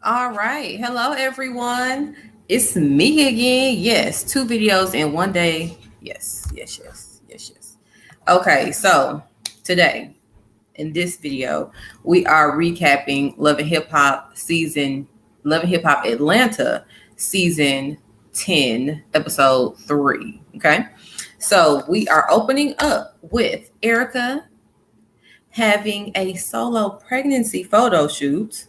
All right. Hello, everyone. It's me again. Yes, two videos in one day. Yes. Okay, so today in this video, we are recapping Love and Hip Hop Atlanta season 10, episode 3. Okay, so we are opening up with Erica having a solo pregnancy photo shoot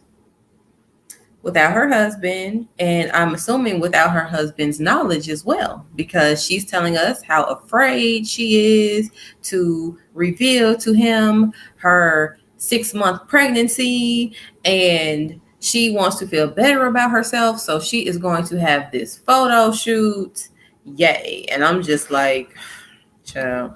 without her husband, and I'm assuming without her husband's knowledge as well, because she's telling us how afraid she is to reveal to him her 6-month pregnancy, and she wants to feel better about herself, so she is going to have this photo shoot. Yay. And I'm just like, child.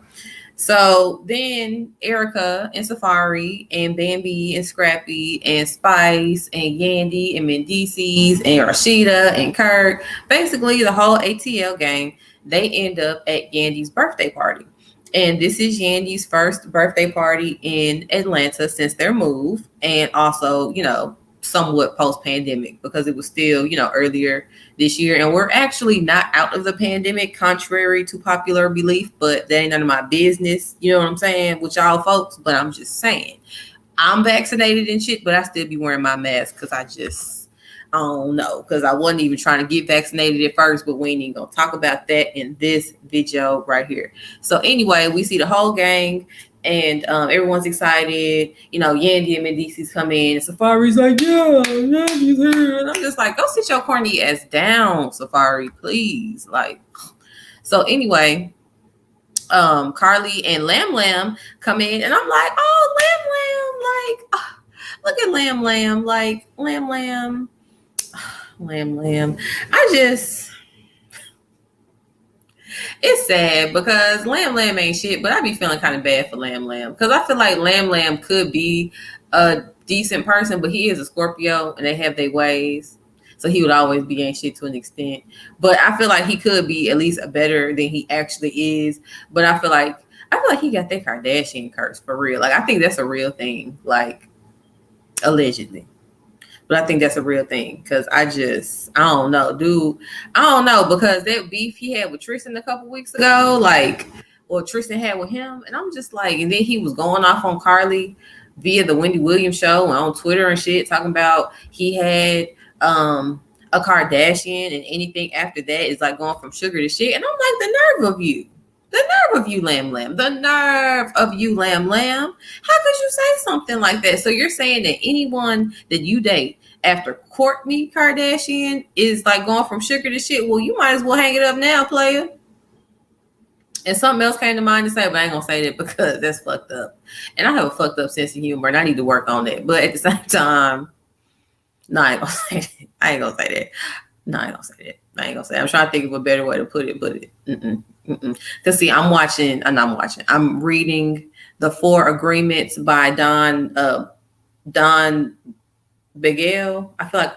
So then Erica and Safari and Bambi and Scrappy and Spice and Yandy and Mendices and Rashida and Kurt, basically the whole ATL gang, they end up at Yandy's birthday party. And this is Yandy's first birthday party in Atlanta since their move, and also, somewhat post pandemic, because it was still, earlier this year. And we're actually not out of the pandemic, contrary to popular belief, but that ain't none of my business. You know what I'm saying? With y'all folks. But I'm just saying, I'm vaccinated and shit, but I still be wearing my mask because I don't know, because I wasn't even trying to get vaccinated at first, but we ain't even gonna talk about that in this video right here. So anyway, we see the whole gang, and everyone's excited. Yandy and Mendices come in, and Safari's like, yeah, Yandy's here. And I'm just like, go sit your corny ass down, Safari, please. Like, so anyway, Carly and Lam Lam come in, and I'm like, oh, Lam Lam, like, look at Lam Lam, like, Lam Lam. It's sad because Lam Lam ain't shit, but I be feeling kind of bad for Lam Lam, because I feel like Lam Lam could be a decent person, but he is a Scorpio and they have their ways. So he would always be ain't shit to an extent. But I feel like he could be at least better than he actually is. But I feel like he got that Kardashian curse for real. Like, I think that's a real thing, like, allegedly. But I think that's a real thing, because I don't know, dude. I don't know, because that beef he had with Tristan a couple weeks ago, like, or Tristan had with him, and I'm just like, and then he was going off on Carly via the Wendy Williams show and on Twitter and shit, talking about he had a Kardashian, and anything after that is like going from sugar to shit. And I'm like, the nerve of you. The nerve of you, Lam Lam. The nerve of you, Lam Lam. How could you say something like that? So you're saying that anyone that you date after Kourtney Kardashian is like going from sugar to shit? Well, you might as well hang it up now, player. And something else came to mind to say, but I ain't gonna say that because that's fucked up. And I have a fucked up sense of humor, and I need to work on that. But at the same time, no, I ain't gonna say that. I ain't gonna say that. No, I ain't gonna say that. I ain't gonna say that. I'm trying to think of a better way to put it, but because see, I'm reading the 4 Agreements by Don Miguel. I feel like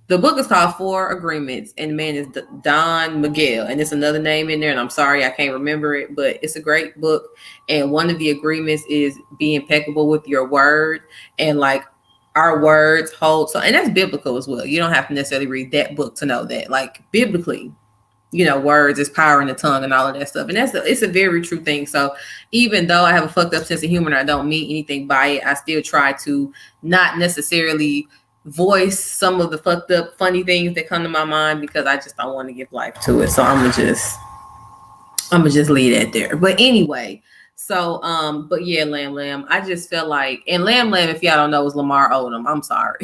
the book is called 4 Agreements, and the man is Don Miguel, and it's another name in there, and I'm sorry I can't remember it, but it's a great book. And one of the agreements is be impeccable with your word, and like, our words hold. So, and that's biblical as well. You don't have to necessarily read that book to know that, like, biblically, words is power in the tongue and all of that stuff. And it's a very true thing. So even though I have a fucked up sense of humor and I don't mean anything by it, I still try to not necessarily voice some of the fucked up funny things that come to my mind, because I just don't want to give life to it. So I'm gonna just leave that there. But anyway, so but yeah, Lam Lam, I just felt like, and Lam Lam, if y'all don't know, is Lamar Odom. I'm sorry.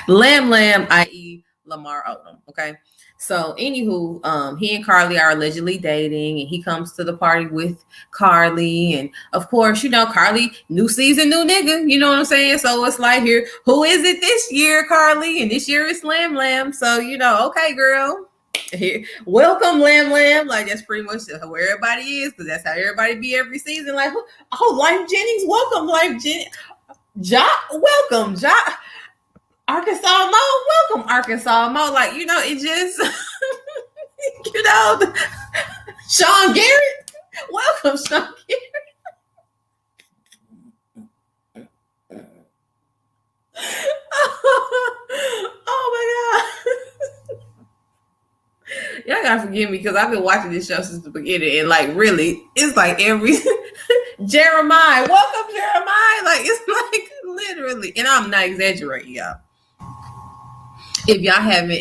Lam Lam, i.e. Lamar Odom. Okay. So anywho, he and Carly are allegedly dating, and he comes to the party with Carly, and of course, Carly, new season, new nigga, you know what I'm saying? So it's like, here, who is it this year, Carly? And this year it's Lam Lam. So okay, girl. Here, welcome, Lam Lam. Like, that's pretty much where everybody is, because that's how everybody be every season. Like, oh, Life Jennings, welcome, Life Jennings. Welcome, Arkansas Mo, welcome, Arkansas Mo. Like, it just, Sean Garrett, welcome, Sean Garrett. y'all gotta forgive me because I've been watching this show since the beginning, and like really, it's like every Jeremiah, welcome Jeremiah, like it's like literally, and I'm not exaggerating, y'all. If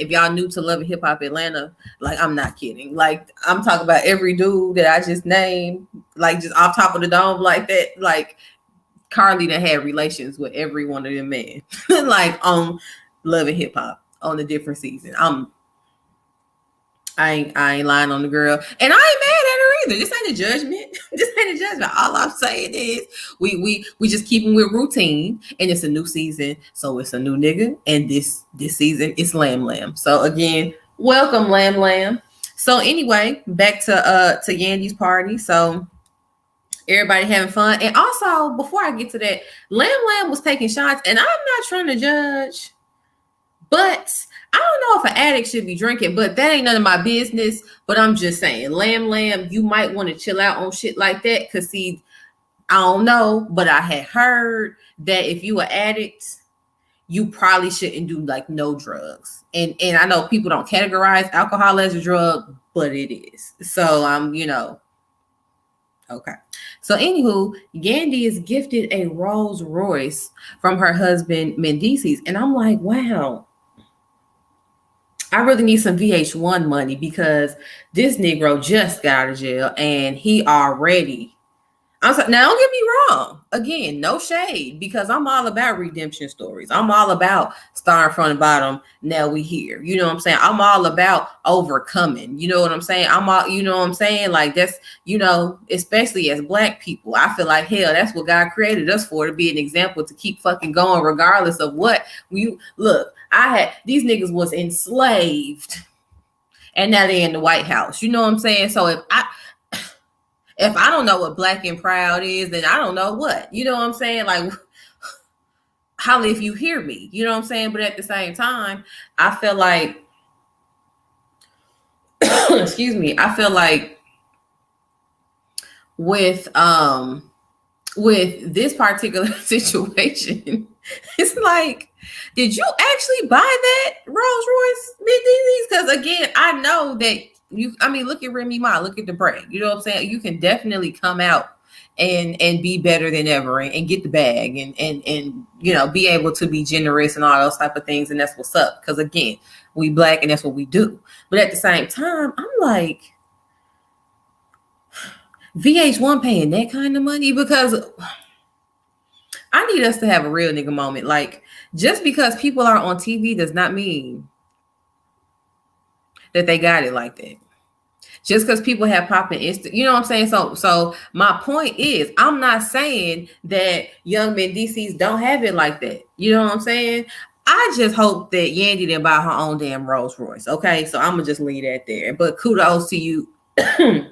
y'all new to Love and Hip Hop Atlanta, like I'm not kidding. Like I'm talking about every dude that I just named, like just off top of the dome, like that. Like Carly that had relations with every one of them men, like on Love and Hip Hop on a different season. I ain't lying on the girl, and I ain't mad at her either. This ain't a judgment. This ain't a judgment. All I'm saying is we just keeping with routine, and it's a new season, so it's a new nigga, and this season it's Lamb Lamb. So again, welcome Lamb Lamb. So anyway, back to Yandy's party. So everybody having fun, and also before I get to that, Lamb Lamb was taking shots, and I'm not trying to judge, but I don't know if an addict should be drinking, but that ain't none of my business. But I'm just saying, Lamb, you might want to chill out on shit like that. Cause see, I don't know, but I had heard that if you an addict, you probably shouldn't do like no drugs. And I know people don't categorize alcohol as a drug, but it is. So okay. So anywho, Yandy is gifted a Rolls Royce from her husband Mendices, and I'm like, wow. I really need some VH1 money because this Negro just got out of jail and he already. I'm sorry, now don't get me wrong. Again, no shade because I'm all about redemption stories. I'm all about starting from the bottom. Now we here. You know what I'm saying? I'm all about overcoming. You know what I'm saying? I'm all, you know what I'm saying? Like that's, especially as Black people, I feel like hell, that's what God created us for, to be an example, to keep fucking going regardless of what you look. These niggas was enslaved and now they're in the White House. You know what I'm saying? So if I don't know what Black and proud is, then I don't know what. You know what I'm saying? Like, holla if you hear me. You know what I'm saying? But at the same time, I feel like, excuse me, I feel like with this particular situation, it's like, did you actually buy that Rolls Royce Mendices? Because again, I know that look at Remy Ma, look at the brand. You know what I'm saying? You can definitely come out and be better than ever and get the bag and be able to be generous and all those type of things. And that's what's up. Because again, we Black and that's what we do. But at the same time, I'm like, VH1 paying that kind of money? Because I need us to have a real nigga moment. Like, just because people are on TV does not mean that they got it like that. Just because people have popping instant, you know what I'm saying? So my point is, I'm not saying that young Mendices don't have it like that. You know what I'm saying? I just hope that Yandy didn't buy her own damn Rolls Royce. Okay, so I'm gonna just leave that there. But kudos to you. I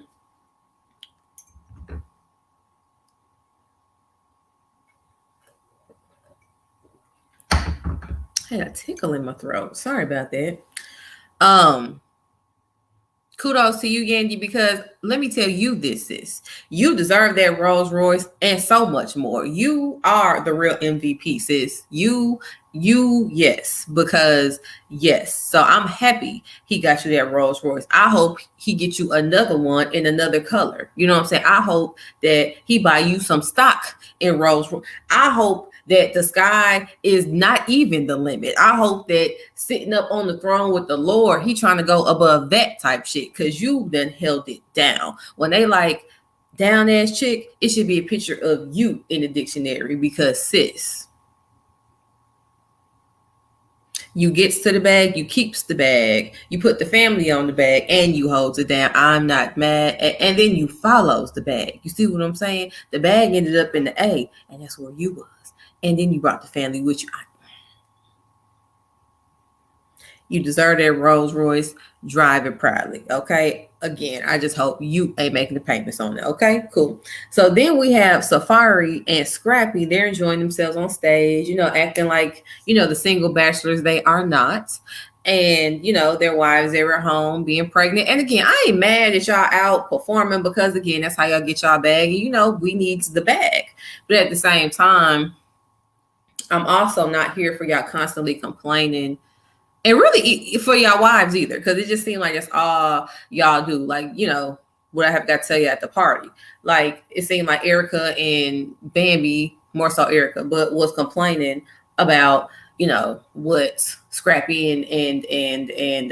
had a tickle in my throat. Sorry about that. Kudos to you, Yandy, because let me tell you this, sis. You deserve that Rolls Royce and so much more. You are the real MVP, sis. You, yes, because yes. So I'm happy he got you that Rolls Royce. I hope he gets you another one in another color. You know what I'm saying? I hope that he buy you some stock in Rolls Royce. I hope that the sky is not even the limit. I hope that sitting up on the throne with the Lord, he trying to go above that type shit, because you done held it down. When they like down ass chick, it should be a picture of you in the dictionary, because sis, you gets to the bag, you keeps the bag, you put the family on the bag, and you holds it down. I'm not mad. And then you follows the bag. You see what I'm saying? The bag ended up in the A, and that's where you was. And then you brought the family with you. You deserve that Rolls Royce. Drive it proudly. Okay. Again, I just hope you ain't making the payments on it. Okay, cool. So then we have Safari and Scrappy. They're enjoying themselves on stage, acting like, the single bachelors they are not. And, their wives, they were home being pregnant. And again, I ain't mad at y'all out performing, because again, that's how y'all get y'all bag. And, we need the bag. But at the same time, I'm also not here for y'all constantly complaining And really for y'all wives either, because it just seemed like that's all y'all do. Like, what I have got to tell you at the party. Like, it seemed like Erica and Bambi, more so Erica, but was complaining about, what Scrappy and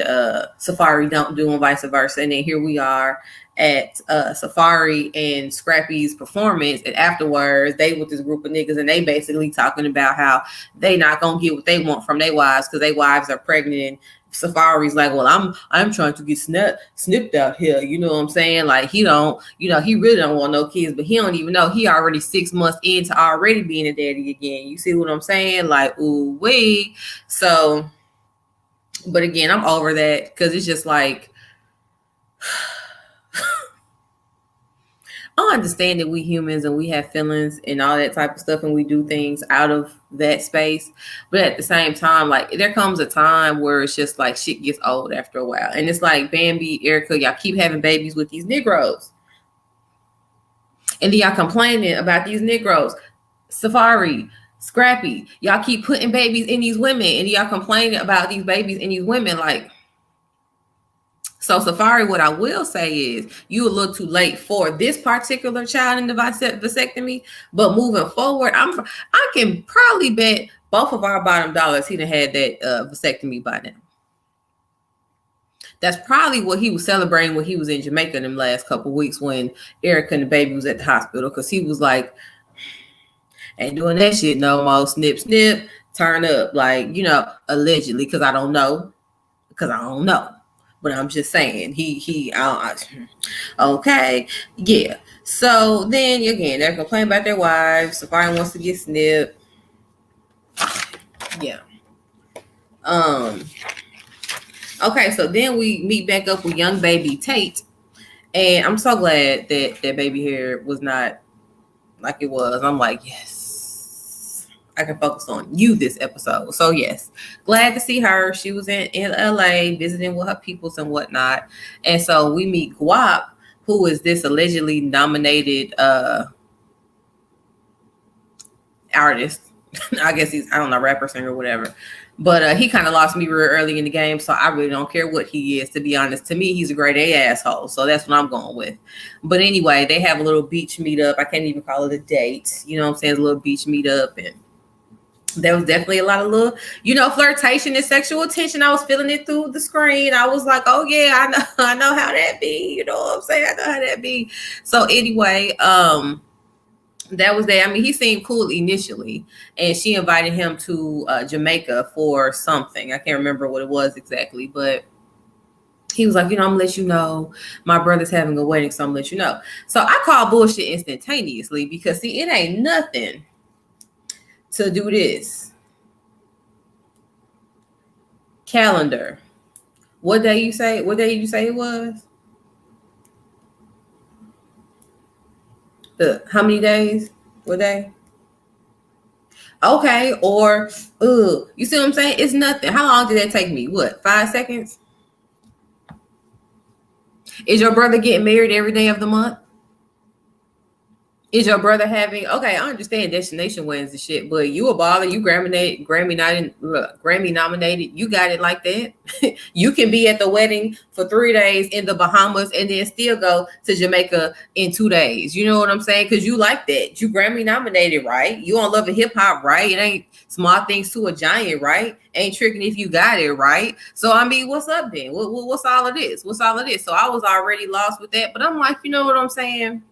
Safari don't do and vice versa. And then here we are at Safari and Scrappy's performance, and afterwards they with this group of niggas, and they basically talking about how they not gonna get what they want from their wives because their wives are pregnant. And Safari's like, well, I'm trying to get snipped out here. You know what I'm saying? Like, he don't, he really don't want no kids, but he don't even know he already 6 months into already being a daddy again. You see what I'm saying? Like, ooh wee. So, but again, I'm over that because it's just like, I understand that we humans and we have feelings and all that type of stuff, and we do things out of that space. But at the same time, like, there comes a time where it's just like shit gets old after a while. And it's like, Bambi, Erica, y'all keep having babies with these Negroes. And then y'all complaining about these Negroes. Safari, Scrappy, y'all keep putting babies in these women, and y'all complaining about these babies in these women. Like, so Safari, what I will say is you a little too late for this particular child in the vasectomy, but moving forward, I can probably bet both of our bottom dollars he done had that vasectomy by now. That's probably what he was celebrating when he was in Jamaica in them last couple of weeks when Erica and the baby was at the hospital, because he was like, ain't doing that shit no more. Snip, snip, turn up. Like, allegedly, because I don't know. But I'm just saying, okay, yeah. So then again, they're complaining about their wives. Safari wants to get snipped. Yeah. Okay, so then we meet back up with young baby Tate, and I'm so glad that that baby hair was not like it was. I'm like, yes, I can focus on you this episode. So yes, glad to see her. She was in LA visiting with her peoples and whatnot. And so we meet Guap, who is this allegedly nominated artist. I guess I don't know, rapper, singer, whatever. But he kind of lost me real early in the game, so I really don't care what he is, to be honest. To me, he's a grade A asshole, so that's what I'm going with. But anyway, they have a little beach meetup. I can't even call it a date. You know what I'm saying? It's a little beach meetup, and there was definitely a lot of little, flirtation and sexual attention. I was feeling it through the screen. I was like, oh yeah, I know how that be. You know what I'm saying? I know how that be. So anyway, that was that. I mean, he seemed cool initially, and she invited him to Jamaica for something. I can't remember what it was exactly, but he was like, I'm gonna let you know my brother's having a wedding, so I'm gonna let you know. So I call bullshit instantaneously, because see, it ain't nothing to do this. Calendar. What day you say? What day did you say it was? How many days? What day? Okay, or you see what I'm saying? It's nothing. How long did that take me? What, 5 seconds? Is your brother getting married every day of the month? Is your brother having, okay, I understand destination weddings and shit, but you a baller, you Grammy nominated, you got it like that. You can be at the wedding for 3 days in the Bahamas and then still go to Jamaica in 2 days. You know what I'm saying? Because you like that. You Grammy nominated, right? You on Love and Hip Hop, right? It ain't Small Things to a Giant, right? Ain't tricking if you got it, right? So I mean, what's up then? What's all of this? What's all of this? So I was already lost with that, but I'm like, you know what I'm saying?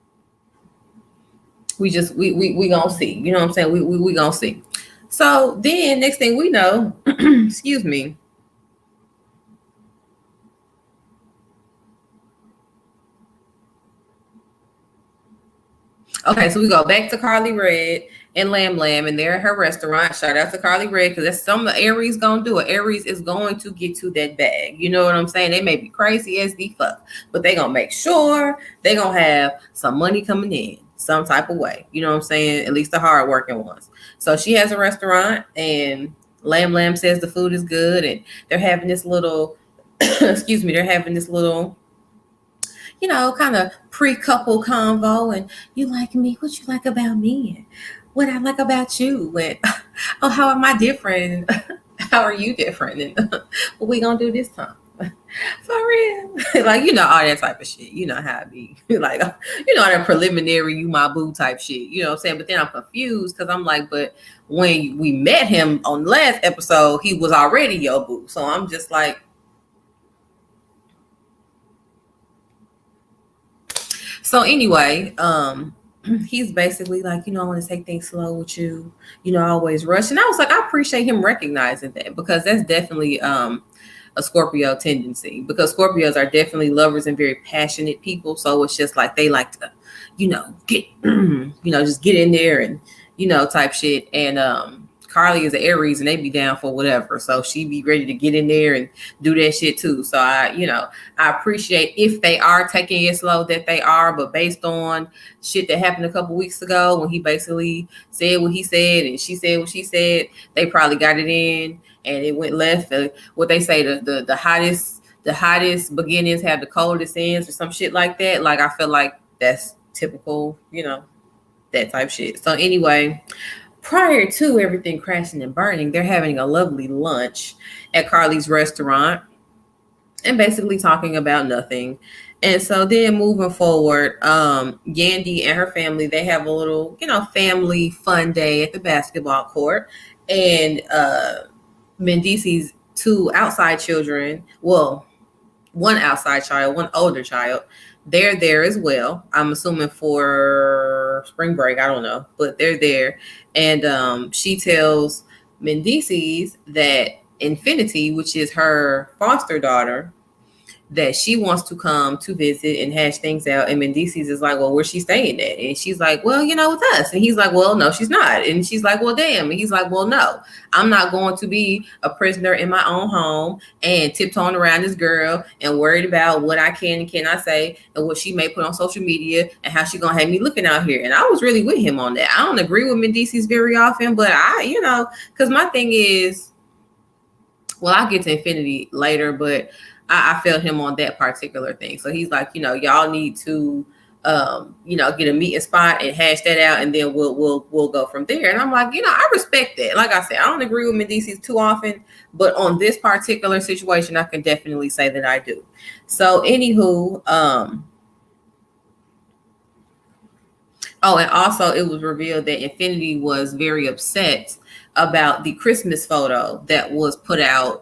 We gonna see. You know what I'm saying? We gonna see. So then next thing we know, excuse me. Okay, so we go back to Carly Red and Lamb Lamb, and they're at her restaurant. Shout out to Carly Red, because that's something Aries gonna do. Aries is going to get to that bag. You know what I'm saying? They may be crazy as the fuck, but they gonna make sure they gonna have some money coming in some type of way. You know what I'm saying? At least the hard working ones. So she has a restaurant, and Lamb Lamb says the food is good, and they're having this little excuse me, they're having this little, kind of pre-couple convo, and you like me, what you like about me, and what I like about you, and oh, how am I different? How are you different? And what we gonna do this time? For real. Like, all that type of shit. You know how it be. Like, that preliminary, you my boo type shit. You know what I'm saying? But then I'm confused because I'm like, but when we met him on the last episode, he was already your boo. So I'm just like, so anyway, he's basically like, I want to take things slow with you. I always rush. And I was like, I appreciate him recognizing that, because that's definitely a Scorpio tendency, because Scorpios are definitely lovers and very passionate people. So it's just like they like to, get, just get in there and, type shit. And Carly is an Aries and they be down for whatever. So she be ready to get in there and do that shit too. So I appreciate if they are taking it slow, that they are, but based on shit that happened a couple weeks ago when he basically said what he said and she said what she said, they probably got it in and it went left. What they say, the hottest beginnings have the coldest ends or some shit like that. Like, I feel like that's typical, that type shit. So anyway, prior to everything crashing and burning, they're having a lovely lunch at Carly's restaurant and basically talking about nothing. And so then moving forward, Yandy and her family, they have a little, family fun day at the basketball court. And Mendici's two outside children, well, one outside child, one older child, they're there as well. I'm assuming for spring break. I don't know, but they're there. And she tells Mendici's that Infinity, which is her foster daughter, that she wants to come to visit and hash things out. And Mendici's is like, well, where's she staying at? And she's like, well, with us. And he's like, well, no, she's not. And she's like, well, damn. And he's like, well, no, I'm not going to be a prisoner in my own home and tiptoeing around this girl and worried about what I can and cannot say and what she may put on social media and how she gonna have me looking out here. And I was really with him on that. I don't agree with Mendici's very often, but because my thing is, well, I'll get to Infinity later, but I felt him on that particular thing. So he's like, y'all need to, get a meeting spot and hash that out, and then we'll go from there. And I'm like, I respect that. Like I said, I don't agree with Medici too often, but on this particular situation, I can definitely say that I do. So anywho, and also it was revealed that Infinity was very upset about the Christmas photo that was put out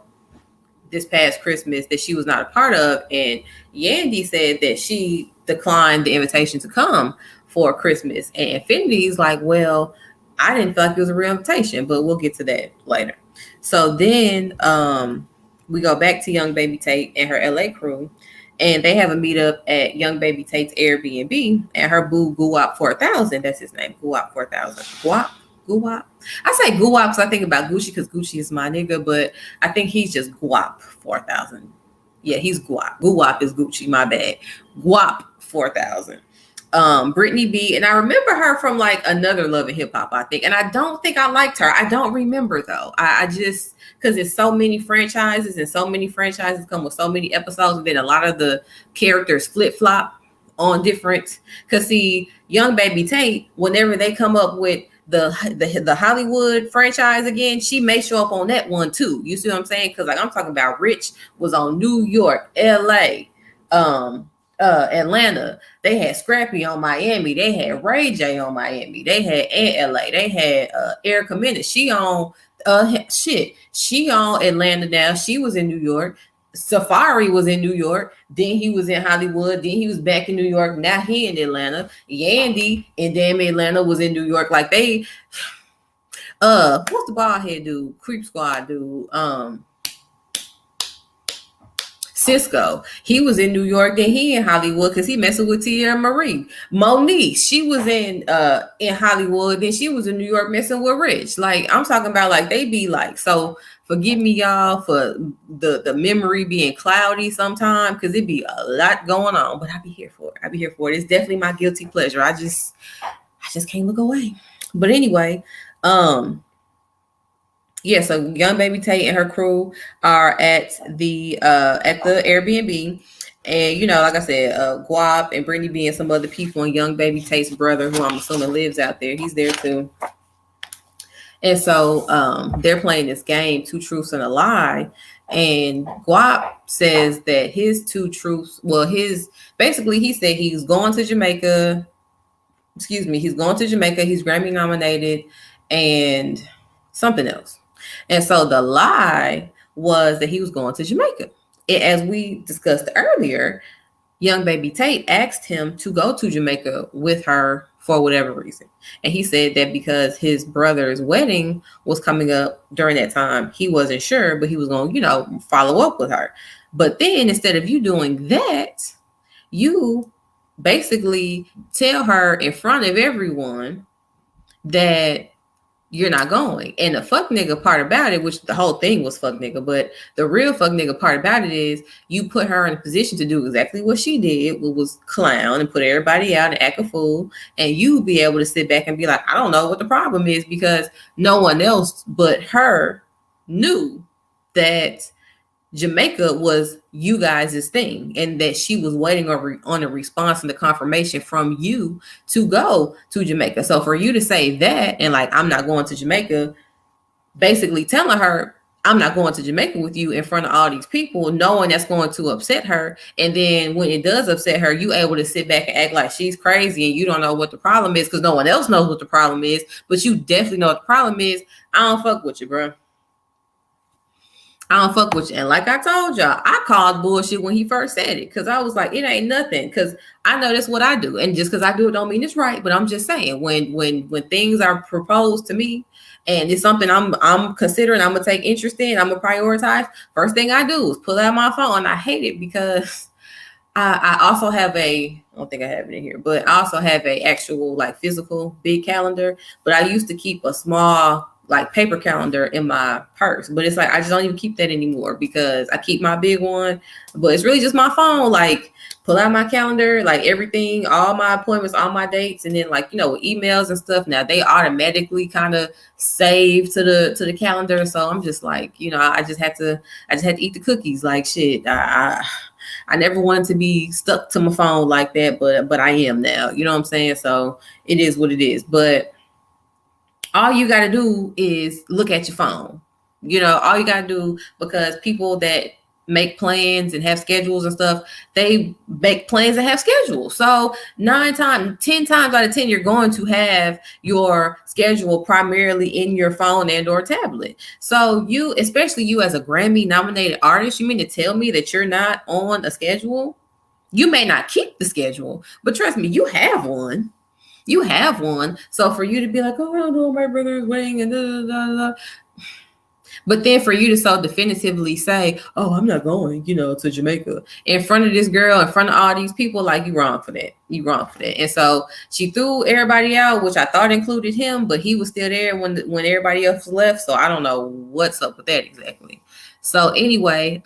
this past Christmas that she was not a part of. And Yandy said that she declined the invitation to come for Christmas. And Infinity's like, well, I didn't feel like it was a real invitation, but we'll get to that later. So then we go back to Young Baby Tate and her LA crew, and they have a meetup at Young Baby Tate's Airbnb, and her boo Guwap 4000, that's his name, Guwap 4000. Guwap. I say Guwap because I think about Gucci because Gucci is my nigga, but I think he's just Guwap 4000. Yeah, he's Guwap. Guwap is Gucci, my bad. Guwap 4000. Brittany B, and I remember her from like another Love and Hip Hop, I think, and I don't think I liked her. I don't remember though. I just, because it's so many franchises and so many franchises come with so many episodes, and then a lot of the characters flip flop on different. Because see, Young Baby Tate, whenever they come up with the Hollywood franchise again, she may show up on that one too. You see what I'm saying? Because like I'm talking about, Rich was on New York, LA, Atlanta. They had Scrappy on Miami. They had Ray J on Miami. They had Aunt LA. They had Erica Mena. She on She on Atlanta now. She was in New York. Safari was in New York, then he was in Hollywood, then he was back in New York, now he in Atlanta. Yandy and damn Atlanta was in New York. Like they what's the bald head dude? Creep Squad dude. Cisco, he was in New York, then he in Hollywood because he messing with Tierra Marie. Monique, she was in Hollywood, then she was in New York messing with Rich. Like I'm talking about, like they be like, so forgive me y'all for the memory being cloudy sometimes because it be a lot going on, but I be here for it. It's definitely my guilty pleasure. I just can't look away. But anyway, yeah, so Young Baby Tate and her crew are at the Airbnb. And like I said, Guap and Brittany B and some other people, and Young Baby Tate's brother, who I'm assuming lives out there, he's there too. And so they're playing this game, Two Truths and a Lie. And Guap says that his two truths, well, basically he said he's going to Jamaica. Excuse me, he's going to Jamaica. He's Grammy nominated and something else. And so the lie was that he was going to Jamaica. And as we discussed earlier, young baby Tate asked him to go to Jamaica with her for whatever reason. And he said that because his brother's wedding was coming up during that time, he wasn't sure, but he was going to, follow up with her. But then instead of you doing that, you basically tell her in front of everyone that you're not going. And the fuck nigga part about it, which the whole thing was fuck nigga, but the real fuck nigga part about it is you put her in a position to do exactly what she did, which was clown and put everybody out and act a fool. And you be able to sit back and be like, I don't know what the problem is, because no one else but her knew that Jamaica was you guys' thing, and that she was waiting on a response and the confirmation from you to go to Jamaica. So for you to say that and like, I'm not going to Jamaica, basically telling her, I'm not going to Jamaica with you in front of all these people, knowing that's going to upset her. And then when it does upset her, you able to sit back and act like she's crazy and you don't know what the problem is because no one else knows what the problem is, but you definitely know what the problem is. I don't fuck with you, bro. I don't fuck with you. And like I told y'all, I called bullshit when he first said it, because I was like, it ain't nothing, because I know that's what I do. And just because I do it don't mean it's right. But I'm just saying, when things are proposed to me and it's something I'm considering, I'm gonna take interest in, I'm gonna prioritize, first thing I do is pull out my phone. I hate it because I also have I don't think I have it in here, but I also have a actual like physical big calendar. But I used to keep a small like paper calendar in my purse, but it's like I just don't even keep that anymore because I keep my big one, but it's really just my phone. Like, pull out my calendar, like everything, all my appointments, all my dates, and then like emails and stuff. Now they automatically kind of save to the calendar, so I'm just like I just had to eat the cookies. Like shit, I never wanted to be stuck to my phone like that, but I am now. You know what I'm saying? So it is what it is, but all you got to do is look at your phone. All you got to do, because people that make plans and have schedules and stuff, they make plans and have schedules. So 10 times out of 10, you're going to have your schedule primarily in your phone and or tablet. So especially you as a Grammy nominated artist, you mean to tell me that you're not on a schedule? You may not keep the schedule, but trust me, you have one. You have one. So for you to be like, oh, I don't know, my brother's wedding and da, da, da, da. But then for you to so definitively say, oh, I'm not going, to Jamaica in front of this girl, in front of all these people, like you wrong for that. You wrong for that. And so she threw everybody out, which I thought included him, but he was still there when everybody else left. So I don't know what's up with that exactly. So anyway,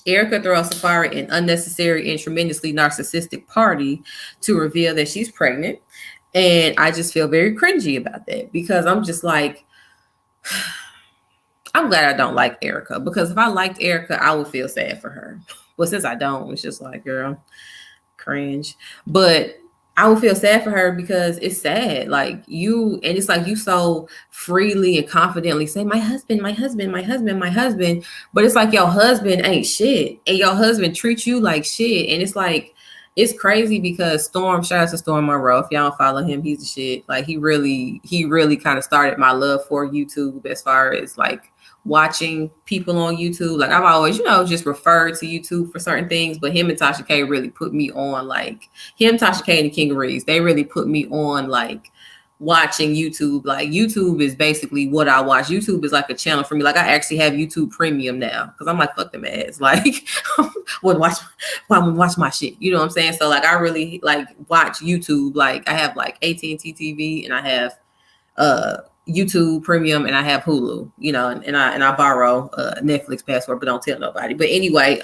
Erica throws Safari an unnecessary and tremendously narcissistic party to reveal that she's pregnant. And I just feel very cringy about that, because I'm just like, I'm glad I don't like Erica, because if I liked Erica, I would feel sad for her. But since I don't, it's just like, girl, cringe. But I would feel sad for her because it's sad. Like and it's like you so freely and confidently say, my husband, my husband, my husband, my husband. But it's like your husband ain't shit. And your husband treats you like shit. And it's like, it's crazy because shout out to Storm Monroe. If y'all don't follow him, he's the shit. Like he really kind of started my love for YouTube as far as like watching people on YouTube. Like I've always, just referred to YouTube for certain things, but him and Tasha K really put me on, like Tasha K and the King of Reeds, they really put me on like watching YouTube. Like YouTube is basically what I watch. YouTube is like a channel for me. Like I actually have YouTube Premium now because I'm like, fuck them ads. Like I would watch my shit. You know what I'm saying? So like I really like watch YouTube. Like I have like AT&T TV and I have YouTube Premium and I have Hulu, and I borrow Netflix password, but don't tell nobody. But anyway,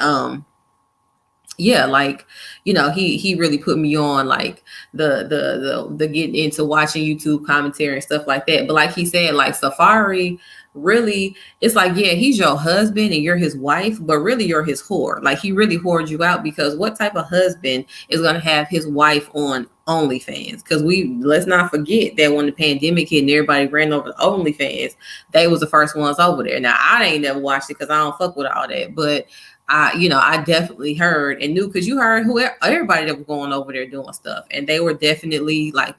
yeah, like, he really put me on like the getting into watching YouTube commentary and stuff like that. But like he said, like Safari really, it's like, yeah, he's your husband and you're his wife, but really you're his whore. Like he really whored you out, because what type of husband is gonna have his wife on OnlyFans? Because let's not forget that when the pandemic hit and everybody ran over to OnlyFans, they was the first ones over there. Now I ain't never watched it because I don't fuck with all that, but I definitely heard and knew, because you heard who everybody that was going over there doing stuff, and they were definitely like,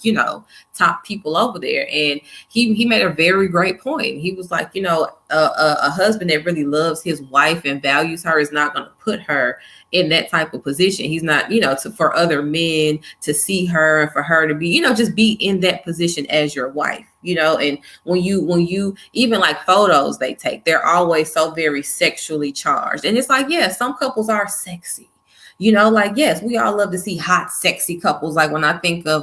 top people over there. And he made a very great point. He was like, a husband that really loves his wife and values her is not going to put her in that type of position. He's not, for other men to see her and for her to be, just be in that position as your wife, and when you even like photos they take, they're always so very sexually charged. And it's like, yeah, some couples are sexy, like, yes, we all love to see hot, sexy couples. Like when I think of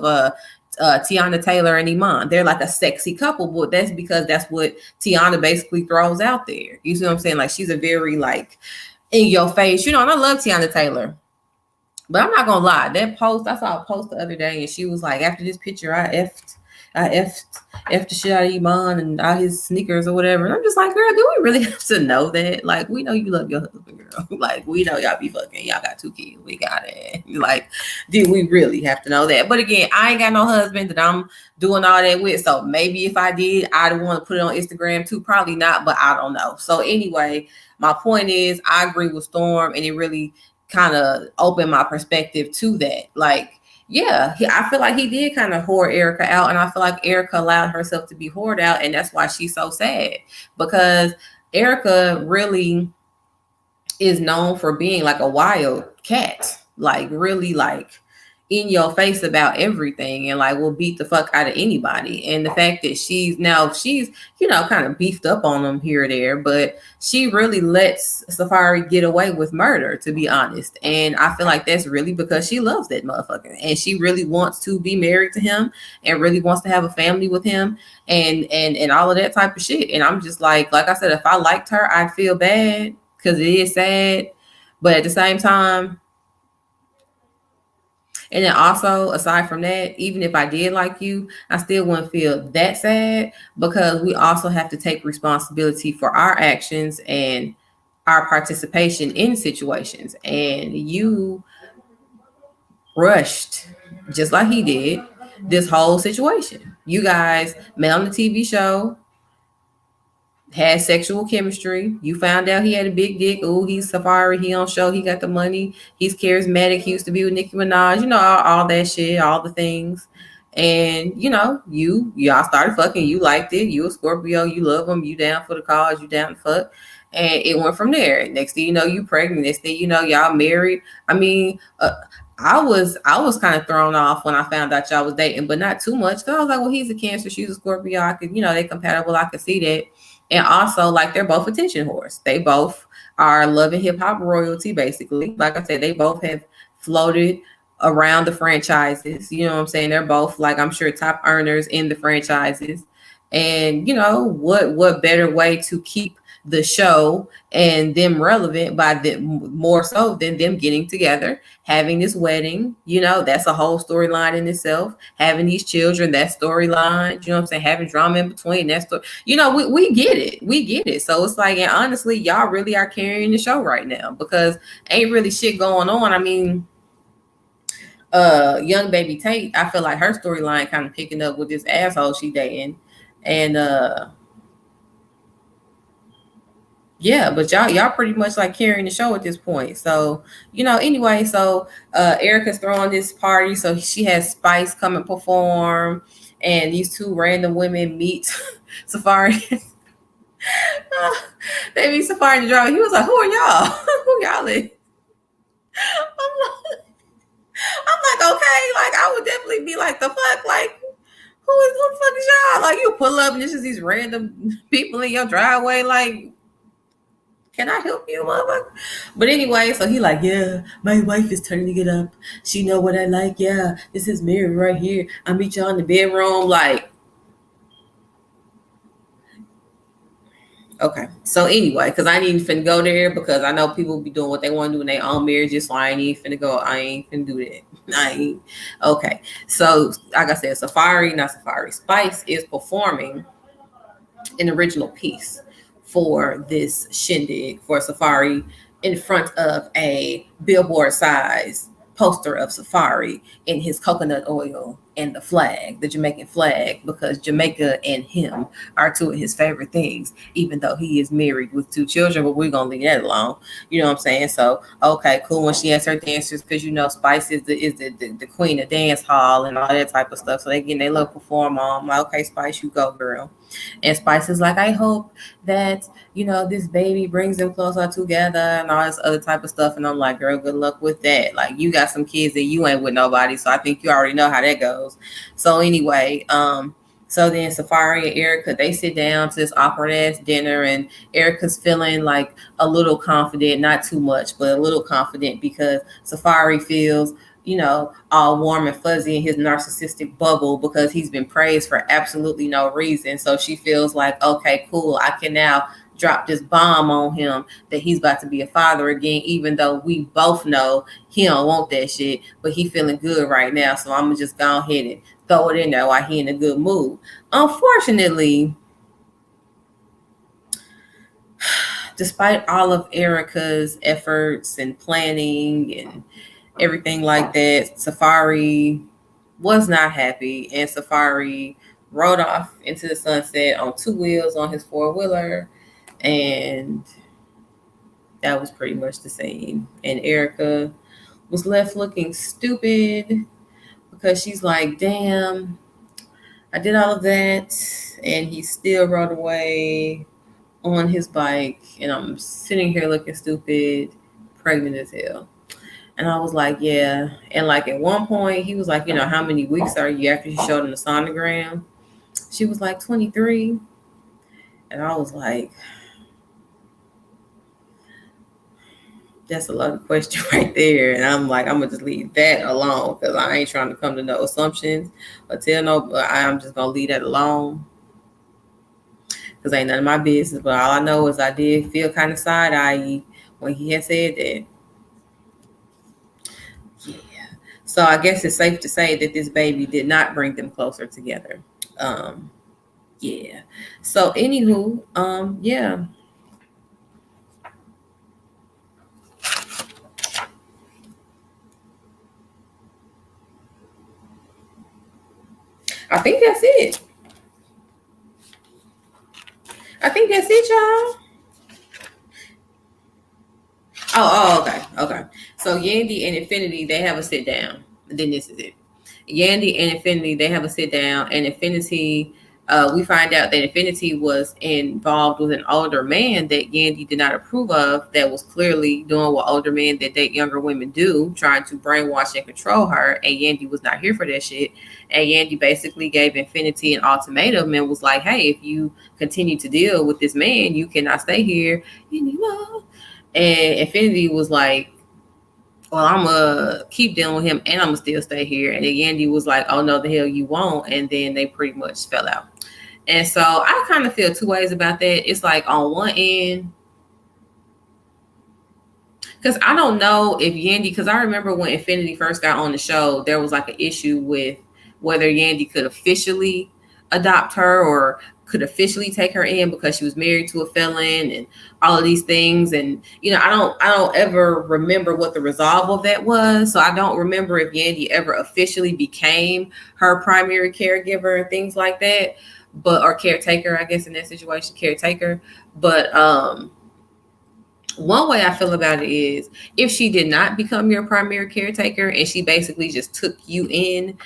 Tiana Taylor and Iman, they're like a sexy couple, but that's because that's what Tiana basically throws out there. You see what I'm saying? Like she's a very like in your face, and I love Tiana Taylor. But I'm not gonna lie, that post, I saw a post the other day and she was like, after this picture, I effed the shit out of Iman and all his sneakers or whatever. And I'm just like, girl, do we really have to know that? Like, we know you love your husband, girl. Like, we know y'all be fucking. Y'all got 2 kids. We got it. Like, do we really have to know that? But again, I ain't got no husband that I'm doing all that with. So maybe if I did, I'd want to put it on Instagram too. Probably not, but I don't know. So anyway, my point is, I agree with Storm, and it really kind of opened my perspective to that. Like, yeah, I feel like he did kind of whore Erica out, and I feel like Erica allowed herself to be whored out, and that's why she's so sad, because Erica really is known for being like a wild cat, like really like in your face about everything, and like will beat the fuck out of anybody. And the fact that she's kind of beefed up on them here or there, but she really lets Safari get away with murder, to be honest. And I feel like that's really because she loves that motherfucker, and she really wants to be married to him and really wants to have a family with him, and all of that type of shit. And I'm just like I said, if I liked her, I'd feel bad because it is sad, but at the same time. And then also, aside from that, even if I did like you, I still wouldn't feel that sad, because we also have to take responsibility for our actions and our participation in situations. And you rushed, just like he did, this whole situation. You guys met on the TV show, had sexual chemistry. You found out he had a big dick. Oh, he's Safari. He on show. He got the money. He's charismatic. He used to be with Nicki Minaj. All that shit, all the things. And y'all started fucking. You liked it. You a Scorpio. You love him. You down for the cause. You down to fuck. And it went from there. Next thing you know, you pregnant. Next thing you know, y'all married. I mean, I was kind of thrown off when I found out y'all was dating, but not too much. So I was like, well, he's a Cancer. She's a Scorpio. I could, they compatible. I could see that. And also, like, they're both attention whores. They both are Love and Hip Hop royalty, basically. Like I said, they both have floated around the franchises. You know what I'm saying? They're both, like, I'm sure, top earners in the franchises. And, what better way to keep the show and them relevant by them more so than them getting together, having this wedding, that's a whole storyline in itself. Having these children, that storyline, I'm saying, having drama in between, that story, we get it. We get it. So it's like, and honestly, y'all really are carrying the show right now, because ain't really shit going on. I mean, young baby Tate, I feel like her storyline kind of picking up with this asshole she dating. And yeah, but y'all pretty much like carrying the show at this point. So, anyway, so Erica's throwing this party. So she has Spice come and perform, and these two random women meet Safari. They meet Safari in the drama. He was like, who are y'all? Who y'all is? I'm like, okay, like I would definitely be like, the fuck, like who the fuck is y'all? Like, you pull up and it's just these random people in your driveway, like, can I help you, mother? But anyway, so he like, yeah, my wife is turning to get up. She know what I like. Yeah, this is Mary right here. I'll meet y'all in the bedroom. Like, Okay. So anyway, because I ain't even finna go there because I know people be doing what they want to do in their own marriages, so I ain't even finna go. I ain't finna do that. I ain't. Okay. So like I said, Spice is performing an original piece for this shindig for Safari in front of a billboard size poster of Safari in his coconut oil and the flag, the Jamaican flag, because Jamaica and him are two of his favorite things, even though he is married with two children, but we're going to leave that alone. You know what I'm saying? So, okay, cool. When she has her dancers, because you know Spice is the queen of dance hall and all that type of stuff. So they get their little perform on. I'm like, okay, Spice, you go, girl. And Spice is like, I hope that, you know, this baby brings them closer together and all this other type of stuff. And I'm like, girl, good luck with that. Like, you got some kids and you ain't with nobody. So I think you already know how that goes. So anyway, so then Safari and Erica, they sit down to this awkward ass dinner, and Erica's feeling like a little confident, not too much, but a little confident because Safari feels, you know, all warm and fuzzy in his narcissistic bubble because he's been praised for absolutely no reason. So she feels like, okay, cool, I can now drop this bomb on him that he's about to be a father again, even though we both know he don't want that shit, but he feeling good right now. So I'm gonna just go ahead and throw it in there while he in a good mood. Unfortunately, despite all of Erica's efforts and planning and everything like that, Safari was not happy, and Safari rode off into the sunset on two wheels on his four-wheeler, and that was pretty much the scene. And Erica was left looking stupid because she's like, damn, I did all of that, and he still rode away on his bike, and I'm sitting here looking stupid, pregnant as hell. And I was like, yeah. And like at one point, he was like, you know, how many weeks are you after he showed him the sonogram? She was like 23. And I was like, that's a lot of question right there. And I'm like, I'm going to just leave that alone because I ain't trying to come to no assumptions or tell no, but I'm just going to leave that alone because ain't none of my business. But all I know is I did feel kind of side-eye when he had said that. Yeah. So I guess it's safe to say that this baby did not bring them closer together. Yeah. So anywho, yeah. I think that's it. I think that's it, y'all. Okay. So Yandy and Infinity, they have a sit down. And then this is it. Yandy and Infinity, they have a sit down, and Infinity, we find out that Infinity was involved with an older man that Yandy did not approve of, that was clearly doing what older men that date younger women do, trying to brainwash and control her, and Yandy was not here for that shit. And Yandy basically gave Infinity an ultimatum and was like, hey, if you continue to deal with this man, you cannot stay here anymore. And Infinity was like, well, I'm gonna keep dealing with him and I'm gonna still stay here. And then Yandy was like, oh no, the hell you won't. And then they pretty much fell out. And so I kind of feel two ways about that. It's like on one end, because I don't know if Yandy, because I remember when Infinity first got on the show, there was like an issue with whether Yandy could officially adopt her or could officially take her in because she was married to a felon and all of these things. And you know, I don't ever remember what the resolve of that was. So I don't remember if Yandy ever officially became her primary caregiver and things like that, but or caretaker, I guess in that situation, caretaker. But one way I feel about it is if she did not become your primary caretaker and she basically just took you in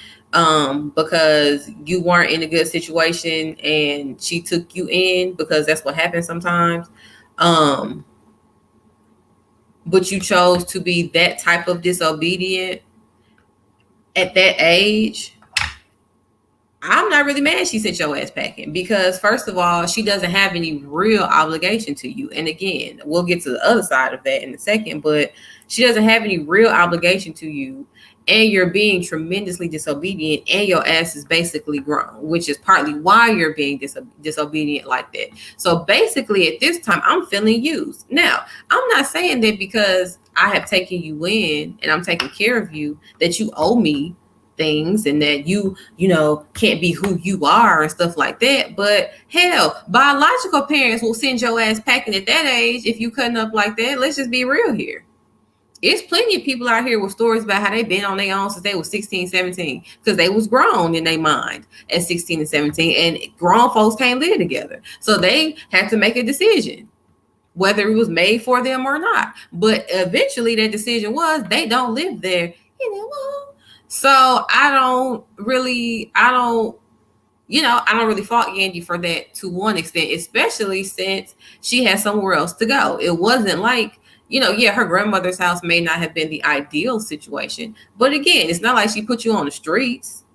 because you weren't in a good situation and she took you in because that's what happens sometimes. But you chose to be that type of disobedient at that age. I'm not really mad she sent your ass packing because first of all, she doesn't have any real obligation to you. And again, we'll get to the other side of that in a second, but she doesn't have any real obligation to you. and you're being tremendously disobedient, and your ass is basically grown, which is partly why you're being disobedient like that. So basically, at this time, I'm feeling used. Now, I'm not saying that because I have taken you in and I'm taking care of you, that you owe me things and that you can't be who you are and stuff like that. But hell, biological parents will send your ass packing at that age if you cutting up like that. Let's just be real here. It's plenty of people out here with stories about how they've been on their own since they was 16, 17, because they was grown in their mind at 16 and 17, and grown folks can't live together. So they had to make a decision, whether it was made for them or not. But eventually that decision was they don't live there anymore. So I don't really fault Yandy for that to one extent, especially since she had somewhere else to go. It wasn't like, her grandmother's house may not have been the ideal situation. But again, it's not like she put you on the streets.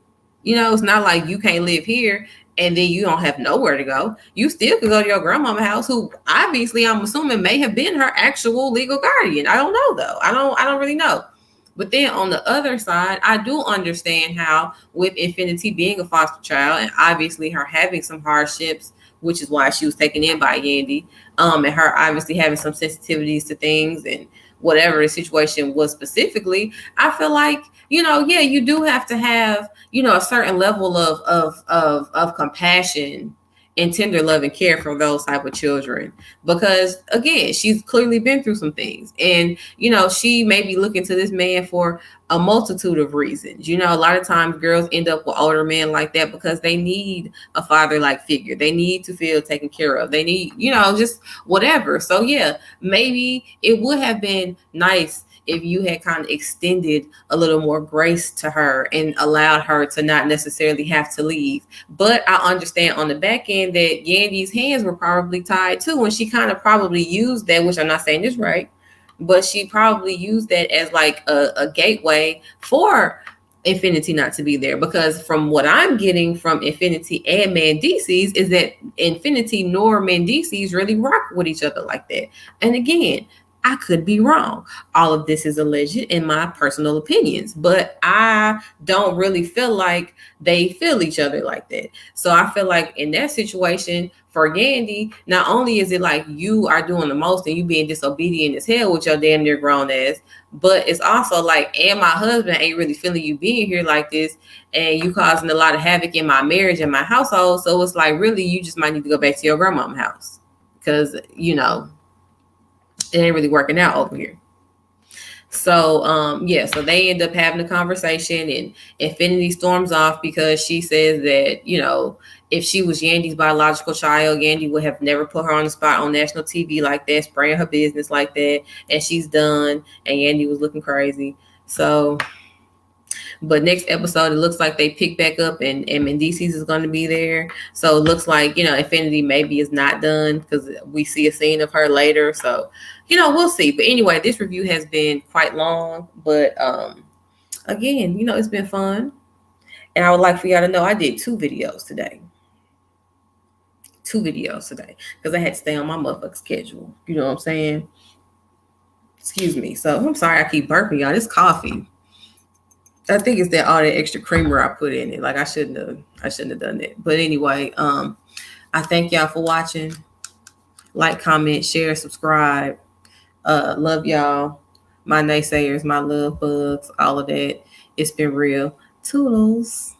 It's not like you can't live here and then you don't have nowhere to go. You still could go to your grandmama's house, who obviously I'm assuming may have been her actual legal guardian. I don't know though. I don't really know. But then on the other side, I do understand how, with Infinity being a foster child and obviously her having some hardships, which is why she was taken in by Yandy, and her obviously having some sensitivities to things and whatever the situation was specifically, I feel like, you do have to have, a certain level of compassion and tender love and care for those type of children, because again, she's clearly been through some things, and she may be looking to this man for a multitude of reasons. A lot of times girls end up with older men like that because they need a father-like figure. They need to feel taken care of. They need, just whatever. So yeah, maybe it would have been nice if you had kind of extended a little more grace to her and allowed her to not necessarily have to leave. But I understand on the back end that Yandy's hands were probably tied too, and she kind of probably used that, which I'm not saying is right, but she probably used that as like a gateway for Infinity not to be there. Because from what I'm getting from Infinity and Mendices is that Infinity nor Mendices really rock with each other like that. And again, I could be wrong. All of this is alleged in my personal opinions, but I don't really feel like they feel each other like that. So I feel like in that situation for Yandy, not only is it like you are doing the most and you being disobedient as hell with your damn near grown ass, but it's also like, and my husband ain't really feeling you being here like this, and you causing a lot of havoc in my marriage and my household. So it's like, really, you just might need to go back to your grandmama's house, because it ain't really working out over here. So so they end up having a conversation, and Infinity storms off because she says that, if she was Yandy's biological child, Yandy would have never put her on the spot on national TV like that, spraying her business like that, and she's done, and Yandy was looking crazy. So, but next episode, it looks like they pick back up, and Mendices is going to be there. So it looks like, Infinity maybe is not done, because we see a scene of her later. So, we'll see. But anyway, this review has been quite long, but again, it's been fun. And I would like for y'all to know I did 2 videos today. 2 videos today, because I had to stay on my motherfucking schedule. You know what I'm saying? Excuse me. So I'm sorry I keep burping, y'all. This coffee, I think it's that all that extra creamer I put in it. Like I shouldn't have done that. But anyway, I thank y'all for watching. Like, comment, share, subscribe. Love y'all. My naysayers, my love bugs, all of that. It's been real. Toodles.